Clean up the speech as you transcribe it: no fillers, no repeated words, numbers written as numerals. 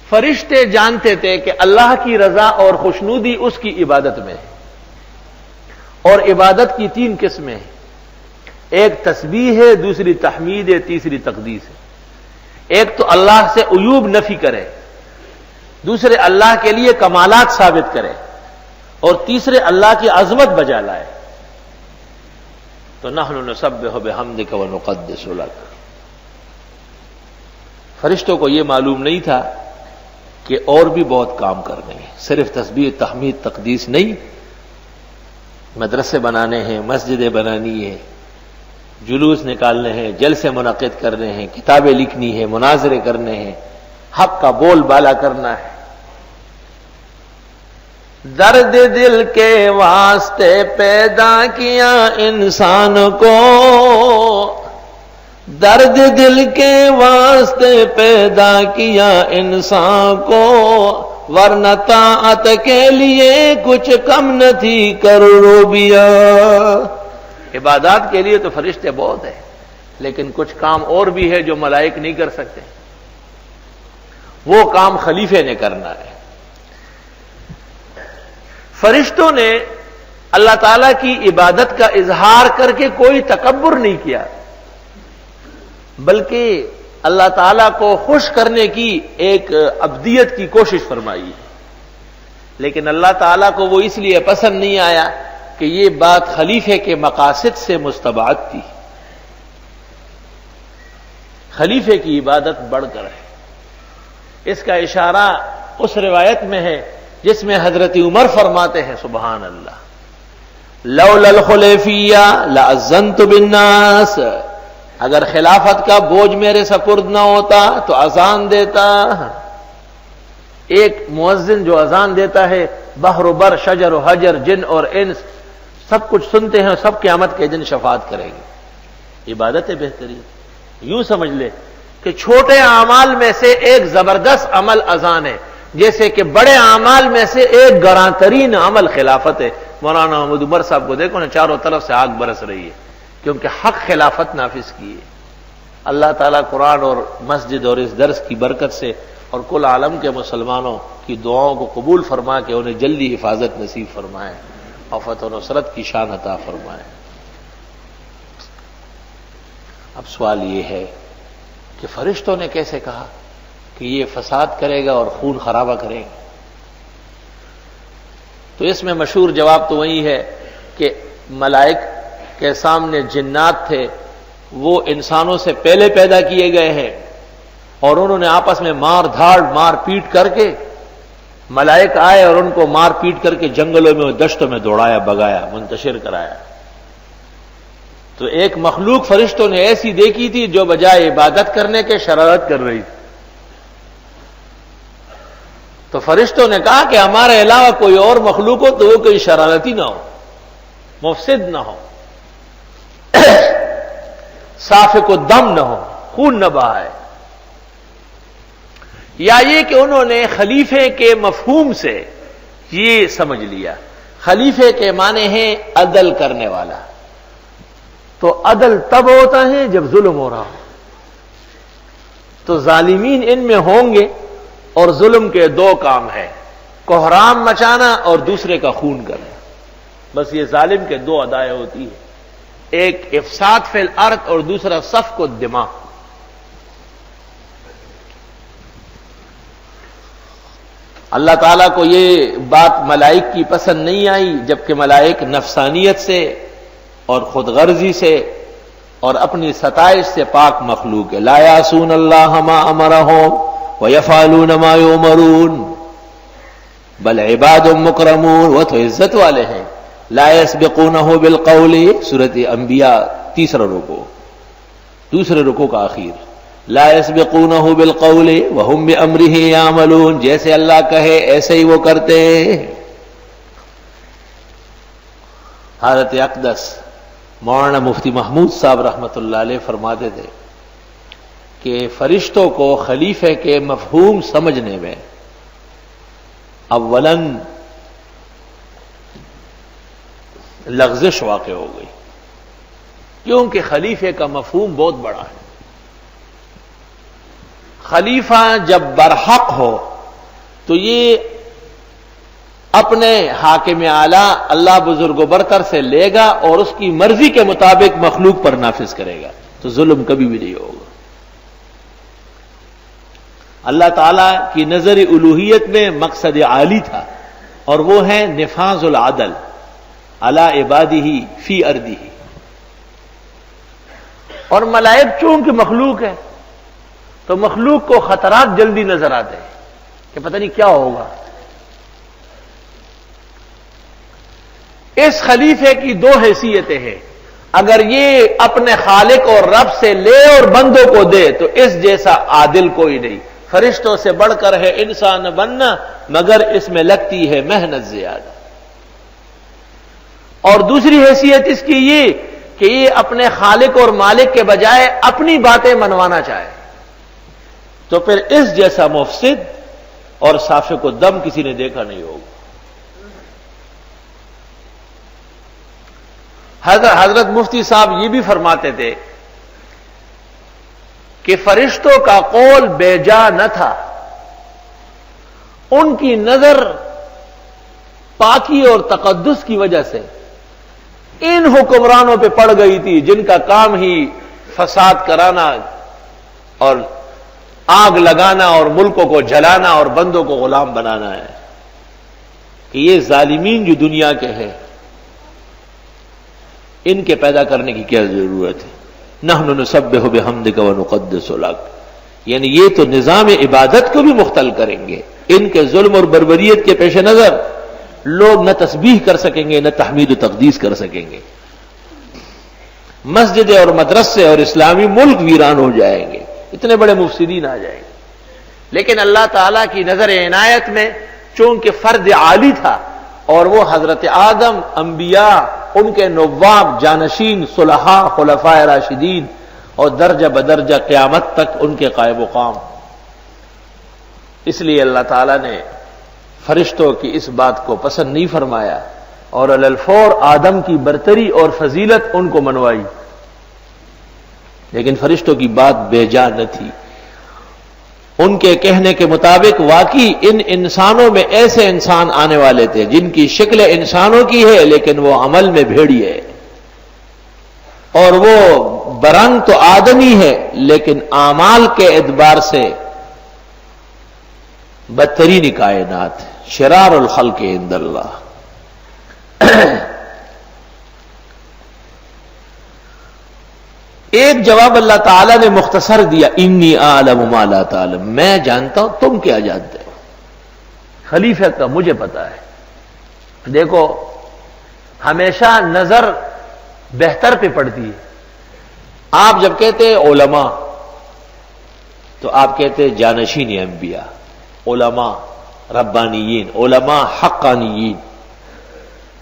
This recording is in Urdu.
فرشتے جانتے تھے کہ اللہ کی رضا اور خوشنودی اس کی عبادت میں ہے، اور عبادت کی 3 قسمیں ہیں، ایک تسبیح ہے، دوسری تحمید ہے، تیسری تقدیس ہے۔ ایک تو اللہ سے عیوب نفی کرے، دوسرے اللہ کے لیے کمالات ثابت کرے، اور تیسرے اللہ کی عظمت بجا لائے۔ تو نحن نسبح بحمدک ونقدس لک۔ فرشتوں کو یہ معلوم نہیں تھا کہ اور بھی بہت کام کرنے ہیں، صرف تسبیح تحمید تقدیس نہیں، مدرسے بنانے ہیں، مسجدیں بنانی ہیں، جلوس نکالنے ہیں، جلسے منعقد کرنے ہیں، کتابیں لکھنی ہیں، مناظرے کرنے ہیں، حق کا بول بالا کرنا ہے۔ درد دل کے واسطے پیدا کیا انسان کو، درد دل کے واسطے پیدا کیا انسان کو، ورنہ طاعت کے لیے کچھ کم نہ تھی کروبیا۔ عبادات کے لیے تو فرشتے بہت ہیں، لیکن کچھ کام اور بھی ہے جو ملائک نہیں کر سکتے، وہ کام خلیفے نے کرنا ہے۔ فرشتوں نے اللہ تعالی کی عبادت کا اظہار کر کے کوئی تکبر نہیں کیا، بلکہ اللہ تعالیٰ کو خوش کرنے کی ایک عبدیت کی کوشش فرمائی، لیکن اللہ تعالیٰ کو وہ اس لیے پسند نہیں آیا کہ یہ بات خلیفے کے مقاصد سے مستبعد تھی۔ خلیفے کی عبادت بڑھ کر ہے، اس کا اشارہ اس روایت میں ہے جس میں حضرت عمر فرماتے ہیں سبحان اللہ، لولا الخلیفیہ لأذنت بالناس، اگر خلافت کا بوجھ میرے سپرد نہ ہوتا تو اذان دیتا۔ ایک مؤذن جو اذان دیتا ہے، بحر و بر، شجر و حجر، جن اور انس سب کچھ سنتے ہیں، سب قیامت کے دن شفاعت کریں گے۔ عبادت ہے بہترین۔ یوں سمجھ لے کہ چھوٹے اعمال میں سے ایک زبردست عمل اذان ہے، جیسے کہ بڑے اعمال میں سے ایک گراں ترین عمل خلافت ہے۔ مولانا محمد عمر صاحب کو دیکھو نا، چاروں طرف سے آگ برس رہی ہے، کیونکہ حق خلافت نافذ کی ہے۔ اللہ تعالیٰ قرآن اور مسجد اور اس درس کی برکت سے اور کل عالم کے مسلمانوں کی دعاؤں کو قبول فرما کے انہیں جلدی حفاظت نصیب فرمائے اور فتح و نصرت کی شان عطا فرمائے۔ اب سوال یہ ہے کہ فرشتوں نے کیسے کہا کہ یہ فساد کرے گا اور خون خرابہ کرے گا؟ تو اس میں مشہور جواب تو وہی ہے کہ ملائک کے سامنے جنات تھے، وہ انسانوں سے پہلے پیدا کیے گئے ہیں، اور انہوں نے آپس میں مار دھاڑ مار پیٹ کر کے، ملائک آئے اور ان کو مار پیٹ کر کے جنگلوں میں دشتوں میں دوڑایا، بگایا، منتشر کرایا۔ تو ایک مخلوق فرشتوں نے ایسی دیکھی تھی جو بجائے عبادت کرنے کے شرارت کر رہی تھی۔ تو فرشتوں نے کہا کہ ہمارے علاوہ کوئی اور مخلوق ہو تو وہ کوئی شرارتی نہ ہو، مفسد نہ ہو، سافک الدم نہ ہو، خون نہ بہائے۔ یا یہ کہ انہوں نے خلیفے کے مفہوم سے یہ سمجھ لیا، خلیفے کے معنی ہیں عدل کرنے والا، تو عدل تب ہوتا ہے جب ظلم ہو رہا ہو، تو ظالمین ان میں ہوں گے، اور ظلم کے 2 کام ہیں، کوہرام مچانا اور دوسرے کا خون کرنا۔ بس یہ ظالم کے 2 ادائیں ہوتی ہیں، ایک افساد فی الارض اور دوسرا سفک الدماء۔ اللہ تعالیٰ کو یہ بات ملائک کی پسند نہیں آئی، جبکہ ملائک نفسانیت سے اور خود غرضی سے اور اپنی ستائش سے پاک مخلوق ہے۔ لا یعصون اللہ ما امرہم ویفعلون ما یؤمرون، بل عباد مکرمون، وہ تو عزت والے ہیں۔ لا یسبقونہ بالقول، سورۃ انبیاء 3 رکوع، دوسرے رکوع کا آخر، لا یسبقونہ بالقول وہم بامرہ یعملون، جیسے اللہ کہے ایسے ہی وہ کرتے ہیں۔ حضرت اقدس مولانا مفتی محمود صاحب رحمۃ اللہ علیہ فرماتے تھے کہ فرشتوں کو خلیفے کے مفہوم سمجھنے میں اولاً لغزش واقع ہو گئی، کیونکہ خلیفے کا مفہوم بہت بڑا ہے۔ خلیفہ جب برحق ہو تو یہ اپنے حاکم اعلیٰ اللہ بزرگ و برتر سے لے گا اور اس کی مرضی کے مطابق مخلوق پر نافذ کرے گا، تو ظلم کبھی بھی نہیں ہوگا۔ اللہ تعالیٰ کی نظر الوہیت میں مقصد عالی تھا، اور وہ ہے نفاذ العدل علی عبادہ فی ارضہ۔ اور ملائک چونکہ مخلوق ہے تو مخلوق کو خطرات جلدی نظر آتے ہیں کہ پتہ نہیں کیا ہوگا۔ اس خلیفے کی دو حیثیتیں ہیں، اگر یہ اپنے خالق اور رب سے لے اور بندوں کو دے تو اس جیسا عادل کوئی نہیں۔ فرشتوں سے بڑھ کر ہے انسان بننا، مگر اس میں لگتی ہے محنت زیادہ۔ اور دوسری حیثیت اس کی یہ کہ یہ اپنے خالق اور مالک کے بجائے اپنی باتیں منوانا چاہے، تو پھر اس جیسا مفسد اور سافق الدم کسی نے دیکھا نہیں ہوگا۔ حضرت مفتی صاحب یہ بھی فرماتے تھے کہ فرشتوں کا قول بے جا نہ تھا، ان کی نظر پاکی اور تقدس کی وجہ سے ان حکمرانوں پہ پڑ گئی تھی جن کا کام ہی فساد کرانا اور آگ لگانا اور ملکوں کو جلانا اور بندوں کو غلام بنانا ہے، کہ یہ ظالمین جو دنیا کے ہیں ان کے پیدا کرنے کی کیا ضرورت ہے۔ نحن نسبح بحمدک ونقدس لک، یعنی یہ تو نظام عبادت کو بھی مختل کریں گے۔ ان کے ظلم اور بربریت کے پیش نظر لوگ نہ تسبیح کر سکیں گے نہ تحمید و تقدیس کر سکیں گے، مسجدیں اور مدرسے اور اسلامی ملک ویران ہو جائیں گے، اتنے بڑے مفسدین آ جائیں گے۔ لیکن اللہ تعالیٰ کی نظر عنایت میں چونکہ فرد عالی تھا، اور وہ حضرت آدم، انبیاء، ان کے نواب، جانشین، صلحاء، خلفاء راشدین، اور درجہ بدرجہ قیامت تک ان کے قائم مقام، اس لیے اللہ تعالیٰ نے فرشتوں کی اس بات کو پسند نہیں فرمایا اور علی الفور آدم کی برتری اور فضیلت ان کو منوائی۔ لیکن فرشتوں کی بات بے جا نہ تھی، ان کے کہنے کے مطابق واقعی ان انسانوں میں ایسے انسان آنے والے تھے جن کی شکل انسانوں کی ہے لیکن وہ عمل میں بھیڑی ہے، اور وہ برنگ تو آدمی ہے لیکن اعمال کے اعتبار سے بدترین کائنات، شرار الخلق عند اللہ۔ ایک جواب اللہ تعالیٰ نے مختصر دیا، انی اعلم ما لا تعلم، میں جانتا ہوں تم کیا جانتے ہو، خلیفہ کا مجھے پتا ہے۔ دیکھو ہمیشہ نظر بہتر پہ پڑتی ہے۔ آپ جب کہتے ہیں علماء تو آپ کہتے ہیں جانشین انبیاء، علماء ربانیین، علماء حقانیین۔